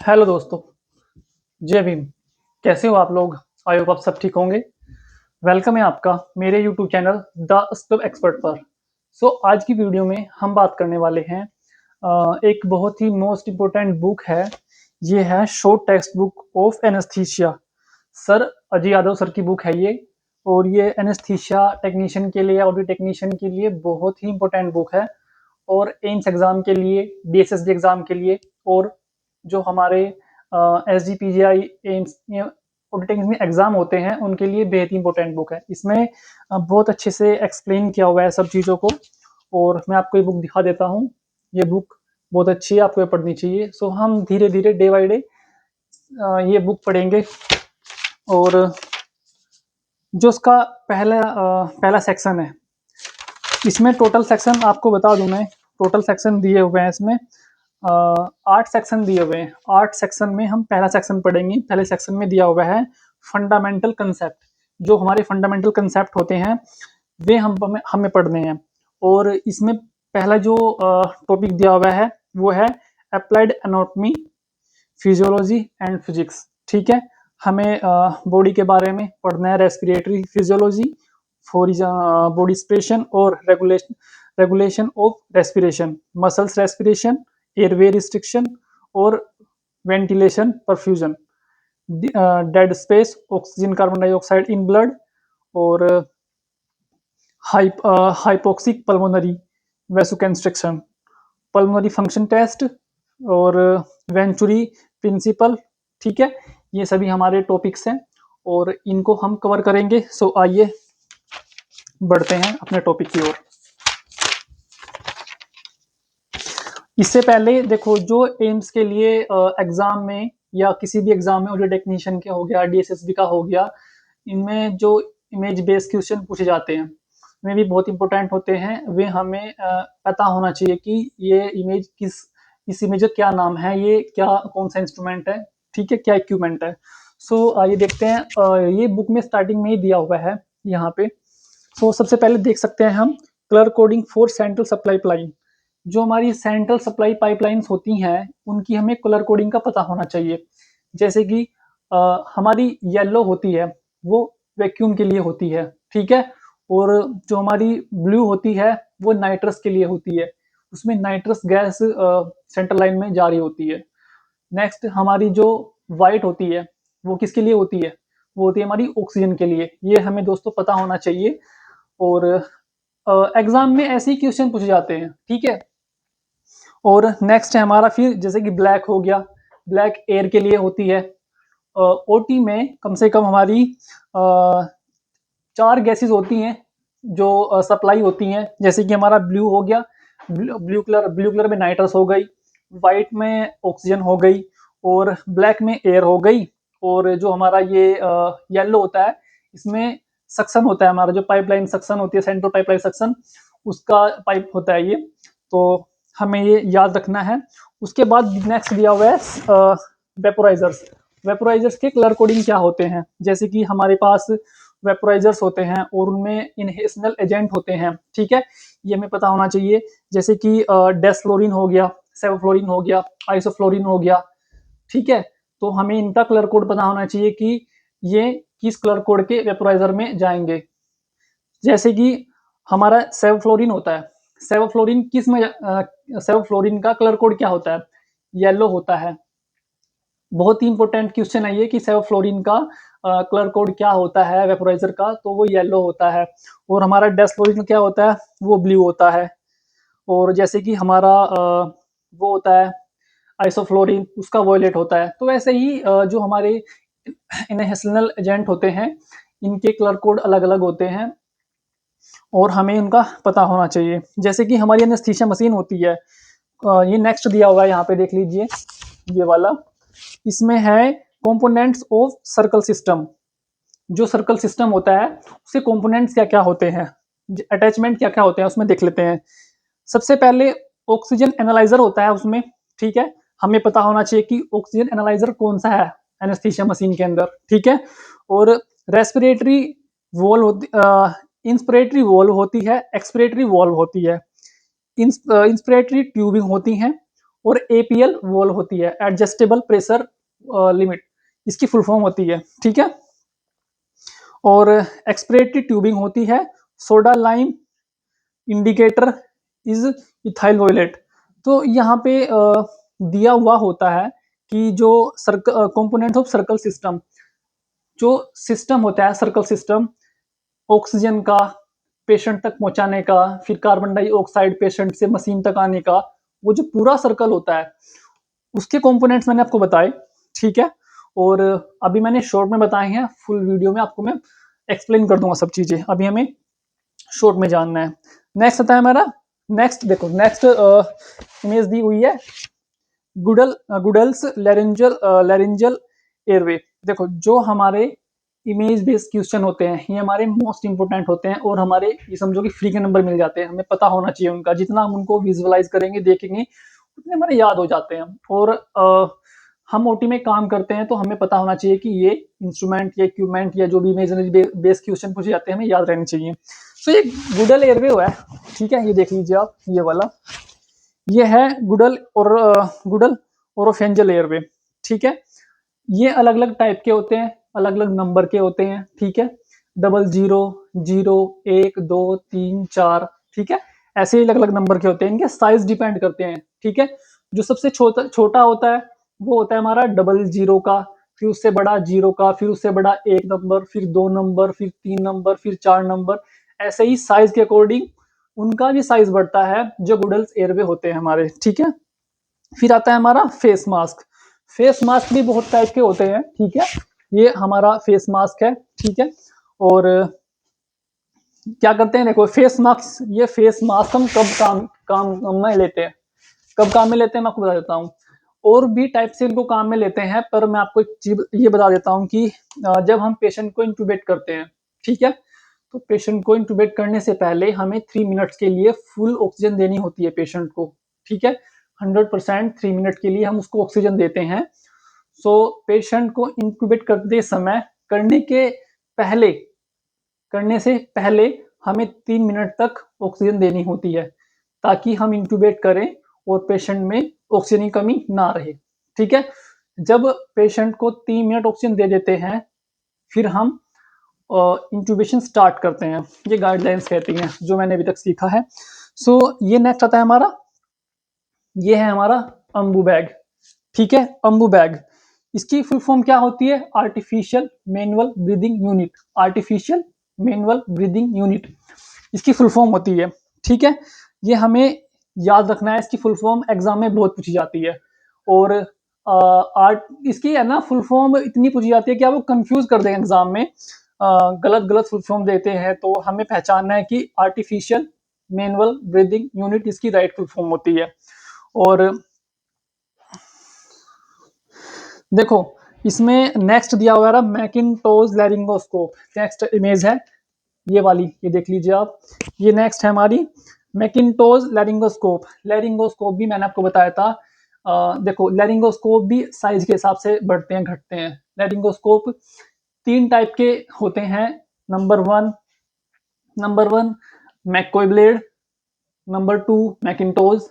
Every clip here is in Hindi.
हेलो दोस्तों, जय भीम। कैसे हो आप लोग? आई होप आप सब ठीक होंगे। वेलकम है आपका मेरे YouTube channel the stub expert पर। आज की वीडियो में हम बात करने वाले हैं एक बहुत ही मोस्ट इम्पोर्टेंट बुक है। ये है short text book of anaesthesia. Sir Ajay Yadav sir की बुक है ये। और ये एनेस्थीसिया टेक्नीशियन के लिए, ऑडियो टेक्नीशियन के लिए बहुत ही इंपॉर्टेंट बुक है। और एम्स एग्जाम के लिए, डीएसएसबी एग्जाम के लिए, और जो हमारे एस जी पी जी आई एम्स ऑडिटिंग में एग्जाम होते हैं उनके लिए बेहद इंपॉर्टेंट बुक है। इसमें बहुत अच्छे से एक्सप्लेन किया हुआ है सब चीज़ों को। और मैं आपको ये बुक दिखा देता हूँ। ये बुक बहुत अच्छी है, आपको ये पढ़नी चाहिए। हम धीरे धीरे डे बाई डे ये बुक पढ़ेंगे। और जो उसका पहला सेक्शन है, इसमें टोटल सेक्शन आपको बता दूं मैं। टोटल सेक्शन दिए हुए हैं इसमें, 8 सेक्शन दिए हुए हैं। 8 सेक्शन में हम पहला सेक्शन पढ़ेंगे। पहले सेक्शन में दिया हुआ है फंडामेंटल कंसेप्ट। जो हमारे फंडामेंटल कंसेप्ट होते हैं वे हमें पढ़ने हैं। और इसमें पहला जो टॉपिक दिया हुआ है वो है applied anatomy, physiology and physics. ठीक है, हमें बॉडी के बारे में पढ़ना है। रेस्पिरेटरी फिजियोलॉजी, फॉर बॉडी स्पेशन और regulation of respiration, muscles respiration, airway restriction और ventilation perfusion, dead space, oxygen carbon dioxide in blood, और hypoxic pulmonary vasoconstriction, pulmonary function test, और वेंचुरी प्रिंसिपल। ठीक है, ये सभी हमारे टॉपिक्स हैं और इनको हम कवर करेंगे। आइए बढ़ते हैं अपने टॉपिक की ओर। इससे पहले देखो, जो एम्स के लिए एग्जाम में या किसी भी एग्जाम में, ऑडियो टेक्नीशियन का हो गया, डीएसएसबी का हो गया, इनमें जो इमेज बेस्ड क्वेश्चन पूछे जाते हैं वे भी बहुत इंपॉर्टेंट होते हैं। वे हमें पता होना चाहिए कि ये इमेज इस इमेज का क्या नाम है, ये क्या कौन सा इंस्ट्रूमेंट है, ठीक है, क्या इक्विपमेंट है। आइए देखते हैं। ये बुक में स्टार्टिंग में ही दिया हुआ है यहाँ पे। सबसे पहले देख सकते हैं हम colour coding for central supply pipeline. जो हमारी सेंट्रल सप्लाई पाइपलाइंस होती हैं उनकी हमें कलर कोडिंग का पता होना चाहिए। जैसे कि हमारी येलो होती है वो वैक्यूम के लिए होती है, ठीक है। और जो हमारी ब्लू होती है वो नाइट्रस के लिए होती है, उसमें नाइट्रस गैस सेंट्रल लाइन में जारी होती है। नेक्स्ट हमारी जो वाइट होती है वो किसके लिए होती है? वो होती है हमारी ऑक्सीजन के लिए। ये हमें दोस्तों पता होना चाहिए। और एग्जाम में ऐसे ही क्वेश्चन पूछे जाते हैं, ठीक है। और नेक्स्ट है हमारा, फिर जैसे कि ब्लैक हो गया, ब्लैक एयर के लिए होती है। ओटी में कम से कम हमारी 4 गैसेस होती हैं जो सप्लाई होती हैं। जैसे कि हमारा ब्लू हो गया, ब्लू कलर में नाइट्रस हो गई, वाइट में ऑक्सीजन हो गई, और ब्लैक में एयर हो गई। और जो हमारा ये येलो होता है, इसमें सक्शन होता है, हमारा जो पाइपलाइन सक्शन होती है, सेंट्रल पाइपलाइन सक्शन, उसका पाइप होता है ये। तो हमें ये याद रखना है। उसके बाद नेक्स्ट दिया हुआ है वेपोराइजर्स। वेपोराइजर्स के कलर कोडिंग क्या होते हैं? जैसे कि हमारे पास वेपोराइजर्स होते हैं और उनमें इनहेशनल एजेंट होते हैं, ठीक है, ये हमें पता होना चाहिए। जैसे कि डेसफ्लोरिन हो गया, सेवफ्लोरिन हो गया, आइसोफ्लोरिन हो गया, ठीक है। तो हमें इनका कलर कोड पता होना चाहिए कि ये किस कलर कोड के वेपोराइजर में जाएंगे। जैसे कि हमारा सेवफ्लोरिन होता है, सेवफ्लोरिन किस में सेवफ्लोरिन का कलर कोड क्या होता है? येलो होता है। बहुत ही इंपॉर्टेंट क्वेश्चन है ये कि सेवफ्लोरिन का कलर कोड क्या होता है वेपोराइजर का, तो वो येलो होता है। और हमारा डेस्फ्लोरिन क्या होता है? वो ब्लू होता है। और जैसे कि हमारा वो होता है आइसोफ्लोरिन, उसका वॉयलेट होता है। तो वैसे ही जो हमारे इनहेशनल एजेंट होते हैं इनके कलर कोड अलग अलग होते हैं और हमें उनका पता होना चाहिए। जैसे कि हमारी एनेस्थीसिया मशीन होती है, ये नेक्स्ट दिया हुआ है यहाँ पे, देख लीजिए ये वाला। इसमें है कंपोनेंट्स ऑफ सर्कल सिस्टम। जो सर्कल सिस्टम होता है उसके कंपोनेंट्स क्या क्या होते हैं, अटैचमेंट क्या क्या होते हैं, उसमें देख लेते हैं। सबसे पहले ऑक्सीजन एनालाइजर होता है उसमें, ठीक है। हमें पता होना चाहिए कि ऑक्सीजन एनालाइजर कौन सा है एनेस्थीसिया मशीन के अंदर, ठीक है। और रेस्पिरेटरी वॉल्व होती, इंस्पिरेटरी वॉल्व होती है, एक्सपिरेटरी वॉल्व होती है। इंस्पिरेटरी ट्यूबिंग होती हैं और एपीएल वॉल्व होती है, एडजस्टेबल प्रेशर लिमिट, इसकी फुल फॉर्म होती है, ठीक है। और एक्सपिरेटरी ट्यूबिंग होती है, soda lime indicator is ethyl violet. तो यहाँ पे दिया हुआ होता है कि जो कंपोनेंट ऑफ सर्कल सिस्टम, जो सिस्टम होता है सर्कल सिस्टम, ऑक्सीजन का पेशेंट तक पहुंचाने का, फिर कार्बन डाइऑक्साइड पेशेंट से मशीन तक आने का, वो जो पूरा सर्कल होता है उसके कंपोनेंट्स मैंने आपको बताए, ठीक है। और अभी मैंने शॉर्ट में बताए हैं, फुल वीडियो में आपको मैं एक्सप्लेन कर दूंगा सब चीजें, अभी हमें शॉर्ट में जानना है। नेक्स्ट आता है हमारा, नेक्स्ट देखो, नेक्स्ट इमेज दी हुई है गुडल्स लैरिंजल एयरवे। देखो जो हमारे इमेज बेस्ड क्वेश्चन होते हैं ये हमारे मोस्ट इंपोर्टेंट होते हैं, और हमारे ये समझो कि फ्री के नंबर मिल जाते हैं, हमें पता होना चाहिए उनका, जितना हम उनको विजुअलाइज करेंगे देखेंगे उतने हमारे याद हो जाते हैं। और हम ओटी में काम करते हैं तो हमें पता होना चाहिए कि ये इंस्ट्रूमेंट या इक्विपमेंट या जो भी इमेजनरी बेस्ड क्वेश्चन पूछे जाते हैं हमें याद रहने चाहिए। तो ये गुडल एयरवे है, ठीक है, ये देख लीजिए आप, ये वाला ये है गुडल ओरोफेंजल एयरवे, ठीक है। ये अलग अलग टाइप के होते हैं, अलग अलग नंबर के होते हैं, ठीक है, 00, 0, 1, 2, 3, 4, ठीक है, ऐसे ही अलग अलग नंबर के होते हैं, इनके साइज डिपेंड करते हैं, ठीक है। जो सबसे छोटा छोटा होता है वो होता है हमारा 00 का, फिर उससे बड़ा 0 का, फिर उससे बड़ा 1 नंबर, फिर 2 नंबर, फिर 3 नंबर, फिर 4 नंबर, ऐसे ही साइज के अकॉर्डिंग उनका भी साइज बढ़ता है जो गुडल्स एयरवे होते हैं हमारे, ठीक है। फिर आता है हमारा फेस मास्क। फेस मास्क भी बहुत टाइप के होते हैं, ठीक है, ये हमारा फेस मास्क है, ठीक है। और क्या करते हैं, देखो फेस मास्क, ये फेस मास्क हम कब काम में लेते हैं, कब काम में लेते हैं मैं आपको बता देता हूँ। और भी टाइप से इनको काम में लेते हैं, पर मैं आपको एक चीज ये बता देता हूँ कि जब हम पेशेंट को इंट्यूबेट करते हैं, ठीक है, तो पेशेंट को इंट्यूबेट करने से पहले हमें 3 मिनट्स के लिए फुल ऑक्सीजन देनी होती है पेशेंट को, ठीक है, 100% 3 मिनट के लिए हम उसको ऑक्सीजन देते हैं। सो पेशेंट को इंक्यूबेट करते समय पहले करने से पहले हमें 3 मिनट तक ऑक्सीजन देनी होती है, ताकि हम इंक्यूबेट करें और पेशेंट में ऑक्सीजन की कमी ना रहे, ठीक है। जब पेशेंट को 3 मिनट ऑक्सीजन दे देते हैं फिर हम इंक्यूबेशन स्टार्ट करते हैं, ये गाइडलाइंस कहती हैं जो मैंने अभी तक सीखा है। सो ये नेक्स्ट आता है हमारा, ये है हमारा अम्बू बैग, ठीक है, अम्बू बैग, इसकी फुल फॉर्म क्या होती है, artificial manual breathing unit, artificial manual breathing unit इसकी फुल फॉर्म होती है, ठीक है। ये हमें याद रखना है, इसकी फुल फॉर्म एग्जाम में बहुत पूछी जाती है। और इसकी है ना फुल फॉर्म इतनी पूछी जाती है कि आप वो कंफ्यूज कर देंगे एग्जाम में, गलत गलत फुल फॉर्म देते हैं, तो हमें पहचानना है कि आर्टिफिशियल मैनुअल ब्रीदिंग यूनिट इसकी राइट फुल फॉर्म होती है। और देखो इसमें नेक्स्ट दिया हुआ है मैकिन्टोज लैरिंगोस्कोप, नेक्स्ट इमेज है ये वाली, ये देख लीजिए आप, ये नेक्स्ट है हमारी मैकिन्टोज लैरिंगोस्कोप। लैरिंगोस्कोप भी मैंने आपको बताया था, देखो लैरिंगोस्कोप भी साइज के हिसाब से बढ़ते हैं घटते हैं। लैरिंगोस्कोप 3 टाइप के होते हैं, number one McCoy blade, number 2 Macintosh,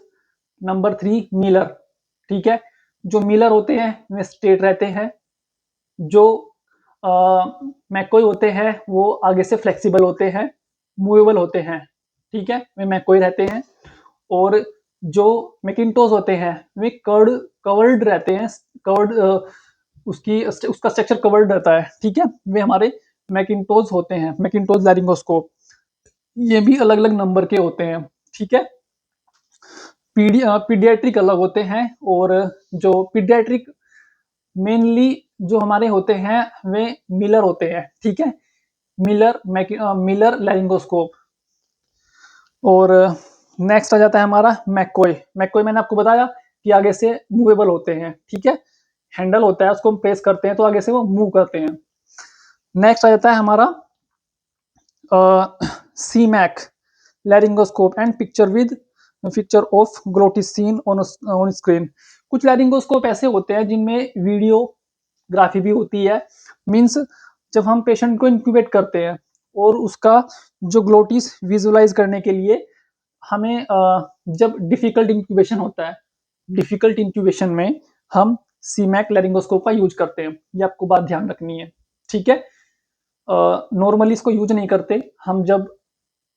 number 3 Miller, ठीक है। जो मिलर होते हैं वे स्ट्रेट रहते हैं, जो मैकोई होते हैं वो आगे से फ्लेक्सिबल होते हैं, मूवेबल होते हैं, ठीक है, वे मैकोई रहते हैं। और जो मैकिन्टोज होते हैं वे कवर्ड रहते हैं, कवर्ड उसका स्ट्रक्चर कवर्ड रहता है, ठीक है, वे हमारे मैकिन्टोज होते हैं, मैकिन्टोज लैरिंगोस्कोप। ये भी अलग अलग नंबर के होते हैं, ठीक है। पीडियाट्रिक अलग होते हैं, और जो पीडियाट्रिक मेनली जो हमारे होते हैं वे मिलर होते हैं, ठीक है, मिलर लैरिंगोस्कोप। और नेक्स्ट आ जाता है हमारा मैकोय। मैकोय मैंने आपको बताया कि आगे से मूवेबल होते हैं, ठीक है, हैंडल होता है उसको हम प्रेस करते हैं तो आगे से वो मूव करते हैं। नेक्स्ट आ जाता है हमारा C Mac laryngoscope and picture of glottis seen on screen. कुछ लैरिंगोस्कोप ऐसे होते हैं जिनमें वीडियोग्राफी भी होती है, मींस जब हम पेशेंट को इंक्यूबेट करते हैं और उसका जो ग्लोटिस विजुलाइज करने के लिए हमें जब डिफिकल्ट इंक्यूबेशन होता है डिफिकल्ट इंक्यूबेशन में हम सीमैक लैरिंगोस्कोप का यूज करते हैं, ये आपको बात ध्यान रखनी है, ठीक है। नॉर्मली इसको यूज नहीं करते हम, जब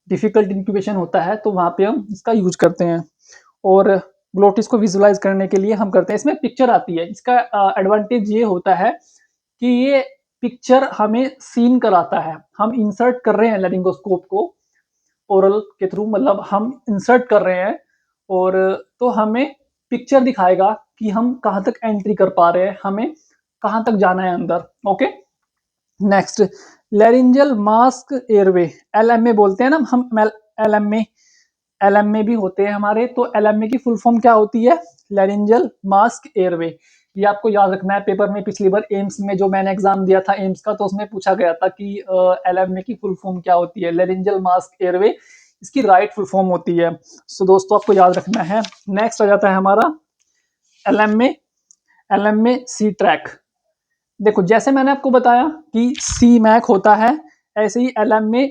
डिफिकल्ट इंक्यूबेशन होता है तो वहां पे हम इसका यूज करते हैं। और ग्लोटिस को विजुलाइज करने के लिए हम करते हैं, इसमें पिक्चर आती है। इसका एडवांटेज ये होता है कि ये पिक्चर हमें सीन कराता है। हम इंसर्ट कर रहे हैं लैरिंगोस्कोप को ओरल के थ्रू, मतलब हम इंसर्ट कर रहे हैं, और तो हमें पिक्चर दिखाएगा कि हम कहाँ तक एंट्री कर पा रहे हैं, हमें कहाँ तक जाना है अंदर। Okay, next, laryngeal mask airway, LMA बोलते हैं ना हम, एलएमए, एलएमए भी होते हैं हमारे। तो एलएमए की फुल फॉर्म क्या होती है? Laryngeal mask airway. ये आपको याद रखना है, पेपर में पिछली बार एम्स में जो मैंने एग्जाम दिया था एम्स का, तो उसमें पूछा गया था कि एलएमए की फुल फॉर्म क्या होती है। लैरिंजल मास्क एयरवे इसकी राइट फुल फॉर्म होती है। सो दोस्तों आपको याद रखना है। नेक्स्ट आ जाता है हमारा एलएमए, एलएमए सी ट्रैक। देखो जैसे मैंने आपको बताया कि सी मैक होता है, ऐसे ही एलएमए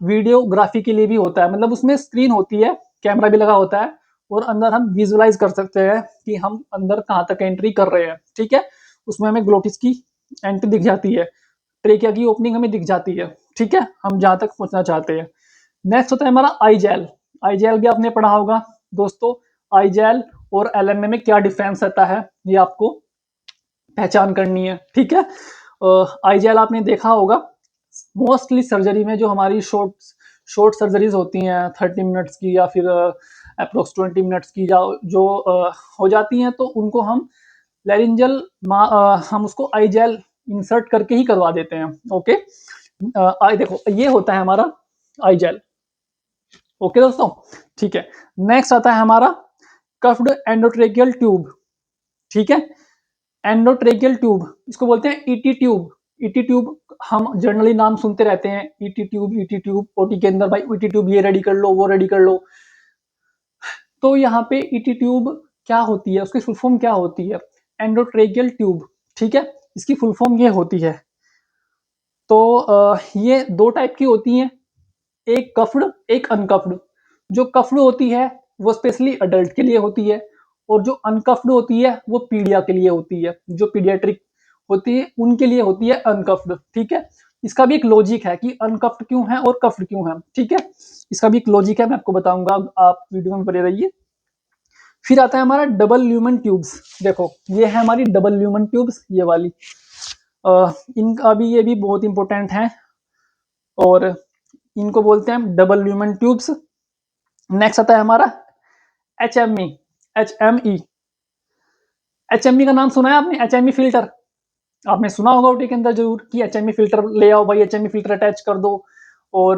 वीडियोग्राफी के लिए भी होता है। मतलब उसमें स्क्रीन होती है, कैमरा भी लगा होता है, और अंदर हम विजुलाइज कर सकते हैं कि हम अंदर कहाँ तक एंट्री कर रहे हैं, ठीक है। उसमें हमें ग्लोटिस की एंट्री दिख जाती है, ट्रेकिया की ओपनिंग हमें दिख जाती है, ठीक है, हम जहाँ तक पहुंचना चाहते हैं। नेक्स्ट होता है हमारा आई जेल। आई जेल भी आपने पढ़ा होगा दोस्तों। आई जेल और एलएमए में क्या डिफरेंस रहता है, ये आपको पहचान करनी है, ठीक है। आई जेल आपने देखा होगा, मोस्टली सर्जरी में जो हमारी शॉर्ट शॉर्ट सर्जरीज होती हैं 30 मिनट्स की, या फिर अप्रोक्स 20 मिनट्स की, जो हो जाती हैं, तो उनको हम लैरिंजल हम उसको आई जेल इंसर्ट करके ही करवा देते हैं। ओके, आई देखो ये होता है हमारा आई जेल। ओके दोस्तों, ठीक है। नेक्स्ट आता है हमारा कफ्ड एंडोट्रेकियल ट्यूब, ठीक है। एंडोट्रेकियल ट्यूब इसको बोलते हैं ईटी ट्यूब। ईटी ट्यूब हम जनरली नाम सुनते रहते हैं, ET tube, ET tube, OT के अंदर भाई ईटी ट्यूब ये रेडी कर लो, वो रेडी कर लो। तो यहाँ पे ईटी ट्यूब क्या होती है, उसकी फुल फॉर्म क्या होती है? एंडोट्रेकियल ट्यूब, ठीक है, इसकी फुल फॉर्म ये होती है। तो ये दो टाइप की होती हैं, एक कफ्ड एक अनकफ्ड। जो कफ्ड होती है वो स्पेशली अडल्ट के लिए होती है, और जो अनकफ्ड होती है वो पीडिया के लिए होती है, जो पीडियाट्रिक होती है उनके लिए होती है अनकफ्ड, ठीक है। इसका भी एक लॉजिक है कि अनकफ्ड क्यों है और कफ्ड क्यों है, ठीक है। इसका भी एक लॉजिक है, मैं आपको बताऊंगा, आप वीडियो में बने रहिए। फिर आता है हमारा डबल ल्यूमन ट्यूब्स। देखो ये है हमारी डबल ल्यूमन ट्यूब्स, ये वाली। इनका भी, ये भी बहुत इंपॉर्टेंट है, और इनको बोलते हैं हम डबल ल्यूमन ट्यूब्स। नेक्स्ट आता है हमारा एचएमई। एचएमई, एचएमई का नाम सुना है आपने? एचएमई फिल्टर आपने सुना होगा ओटी के अंदर जरूर, कि एचएमई फिल्टर ले आओ भाई, एचएमई फिल्टर अटैच कर दो। और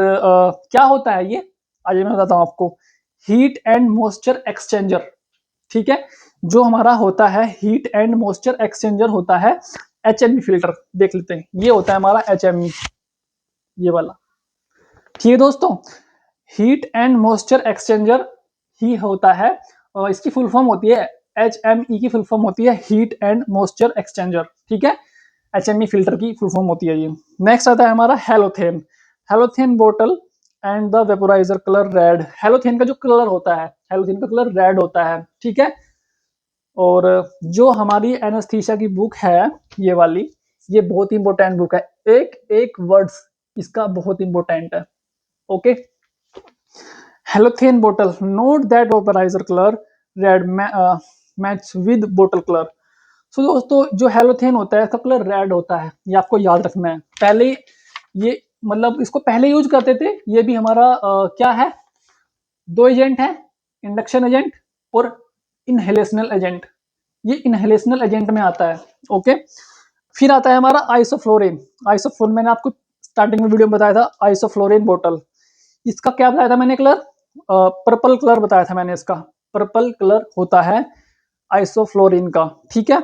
क्या होता है ये, आज मैं बताता हूँ आपको। हीट एंड मॉइस्चर एक्सचेंजर, ठीक है। जो हमारा होता है हीट एंड मॉइस्चर एक्सचेंजर होता है एचएमई फिल्टर। देख लेते हैं, ये होता है हमारा एचएमई, ये वाला, ठीक है दोस्तों। हीट एंड मॉइस्चर एक्सचेंजर ही होता है, और इसकी फुल फॉर्म होती है एचएमई की फुल फॉर्म होती है हीट एंड मॉइस्चर एक्सचेंजर, ठीक है। एचएमई फिल्टर की फुल फॉर्म होती है ये। नेक्स्ट आता है हमारा हेलोथेन। हेलोथेन बोतल and the vaporiser colour red. Halothane का जो कलर होता है, हेलोथेन का कलर रेड होता है, ठीक है। और जो हमारी एनेस्थीसिया की बुक है ये वाली, ये बहुत इंपॉर्टेंट बुक है, एक एक वर्ड्स इसका बहुत इंपॉर्टेंट है। ओके, हेलोथेन बोतल, note that vaporiser colour red match with बोतल कलर। सो दोस्तों जो हेलोथेन होता है इसका कलर रेड होता है, ये आपको याद रखना है। पहले ये, मतलब इसको पहले यूज करते थे, ये भी हमारा क्या है, दो एजेंट है, इंडक्शन एजेंट और इनहेलेशनल एजेंट। ये इनहेलेशनल एजेंट में आता है। ओके, फिर आता है हमारा आइसोफ्लोरिन। आइसोफ्लोरिन मैंने आपको स्टार्टिंग में वीडियो में बताया था, आइसोफ्लोरिन बोतल। इसका क्या बताया था मैंने कलर? पर्पल कलर बताया था मैंने इसका, पर्पल कलर होता है आइसोफ्लोरिन का, ठीक है।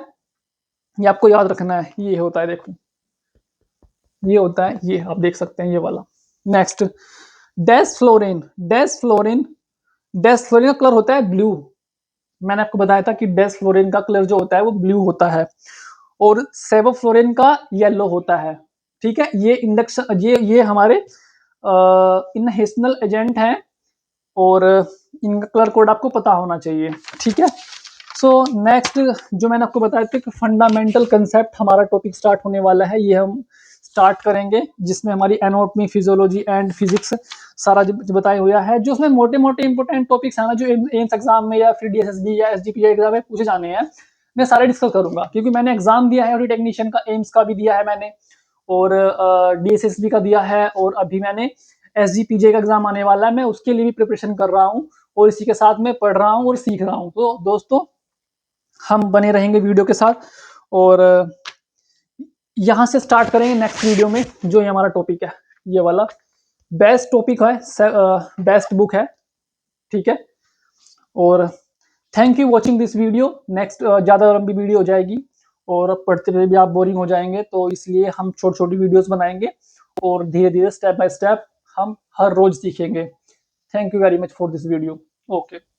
ये आपको याद रखना है, ये होता है, देखो ये होता है, ये आप देख सकते हैं ये वाला। नेक्स्ट, डेस्फ्लोरिन। डेस्फ्लोरिन, डेस्फ्लोरिन का कलर होता है ब्लू। मैंने आपको बताया था कि डेस्फ्लोरिन का कलर जो होता है वो ब्लू होता है, और सेवोफ्लोरिन का येलो होता है, ठीक है। ये इंडक्शन, ये हमारे इनहेशनल एजेंट हैं, और इनका कलर कोड आपको पता होना चाहिए, ठीक है। सो नेक्स्ट जो मैंने आपको बताया था कि फंडामेंटल कंसेप्ट हमारा टॉपिक स्टार्ट होने वाला है, ये हम स्टार्ट करेंगे, जिसमें हमारी एनाटॉमी, फिजियोलॉजी एंड फिजिक्स सारा जो बताया हुआ है। जो उसमें मोटे मोटे इंपॉर्टेंट टॉपिक्स हैं ना, जो एम्स एग्जाम में या फिर डीएसएसबी या एसजीपीआई एग्जाम में पूछे जाने हैं, मैं सारे डिस्कस करूंगा, क्योंकि मैंने एग्जाम दिया है, ऑडियो टेक्नीशियन का एम्स का भी दिया है मैंने, और डीएसएसबी का दिया है, और अभी मैंने एसजीपीजे का एग्जाम आने वाला है, मैं उसके लिए भी प्रिपरेशन कर रहा हूँ, और इसी के साथ में पढ़ रहा हूँ और सीख रहा हूँ। तो दोस्तों, हम बने रहेंगे वीडियो के साथ, और यहां से स्टार्ट करेंगे नेक्स्ट वीडियो में। जो ये हमारा टॉपिक है, ये वाला बेस्ट टॉपिक है, बेस्ट बुक है, ठीक है। और thank you watching this video. Next ज़्यादा लंबी वीडियो हो जाएगी, और पढ़ते हुए भी आप बोरिंग हो जाएंगे, तो इसलिए हम छोटी छोटी वीडियोस बनाएंगे, और धीरे धीरे स्टेप बाय स्टेप हम हर रोज सीखेंगे। Thank you very much for this video. Okay.